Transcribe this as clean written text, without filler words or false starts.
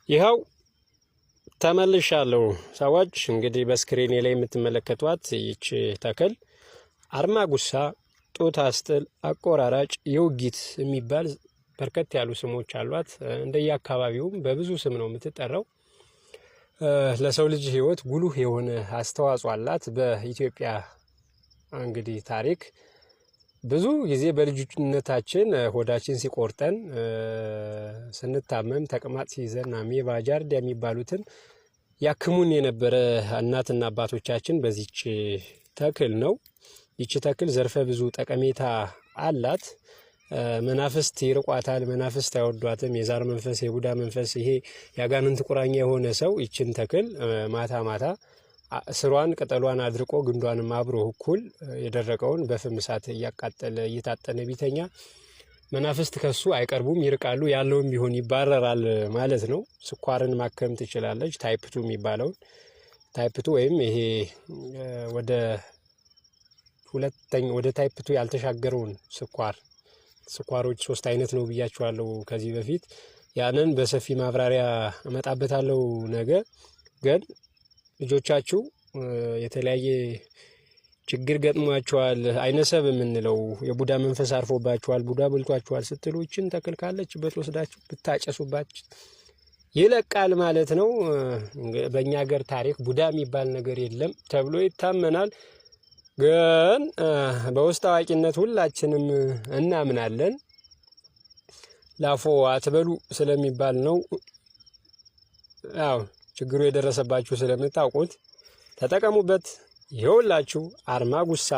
ይኸው ተመልሻለሁ። ሰዎች እንግዲህ በስክሪኔ ላይ የምትመለከቷት ይች ተክል አርማጉሳ፣ ጡት አስጥል፣ አቆራራጭ፣ የውጊት የሚባል በርከት ያሉ ስሞች አሏት። እንደየአካባቢውም በብዙ ስም ነው የምትጠራው። ለሰው ልጅ ሕይወት ጉልህ የሆነ አስተዋጽኦ አላት። በኢትዮጵያ እንግዲህ ታሪክ ብዙ ጊዜ በልጅነታችን ሆዳችን ሲቆርጠን፣ ስንታመም፣ ተቅማጥ ሲይዘን አሜባ፣ ጃርዲያ የሚባሉትን ያክሙን የነበረ እናትና አባቶቻችን በዚች ተክል ነው። ይቺ ተክል ዘርፈ ብዙ ጠቀሜታ አላት። መናፍስት ይርቋታል፣ መናፍስት አይወዷትም። የዛር መንፈስ፣ የቡዳ መንፈስ፣ ይሄ የአጋንንት ቁራኛ የሆነ ሰው ይችን ተክል ማታ ማታ ስሯን ቅጠሏን አድርቆ ግንዷንም አብሮ እኩል የደረቀውን በፍም እሳት እያቃጠለ እየታጠነ ቢተኛ መናፍስት ከሱ አይቀርቡም፣ ይርቃሉ። ያለውም ቢሆን ይባረራል ማለት ነው። ስኳርን ማከም ትችላለች። ታይፕቱ የሚባለውን ታይፕቱ ወይም ይሄ ወደ ታይፕቱ ያልተሻገረውን ስኳሮች 3 አይነት ነው ብያችኋለሁ ከዚህ በፊት። ያንን በሰፊ ማብራሪያ እመጣበታለሁ። ነገ ግን ልጆቻችሁ የተለያየ ችግር ገጥሟቸዋል፣ አይነሰብ የምንለው የቡዳ መንፈስ አርፎባቸዋል፣ ቡዳ በልቷቸዋል ስትሉ ይችን ተክል ካለችበት ወስዳችሁ ብታጨሱባት ይለቃል ማለት ነው። በእኛ ሀገር ታሪክ ቡዳ የሚባል ነገር የለም ተብሎ ይታመናል። ግን በውስጥ አዋቂነት ሁላችንም እናምናለን። ላፎ አትበሉ ስለሚባል ነው። ያው ችግሩ የደረሰባችሁ ስለምታውቁት ተጠቀሙበት። ይኸውላችሁ አርማጉሳ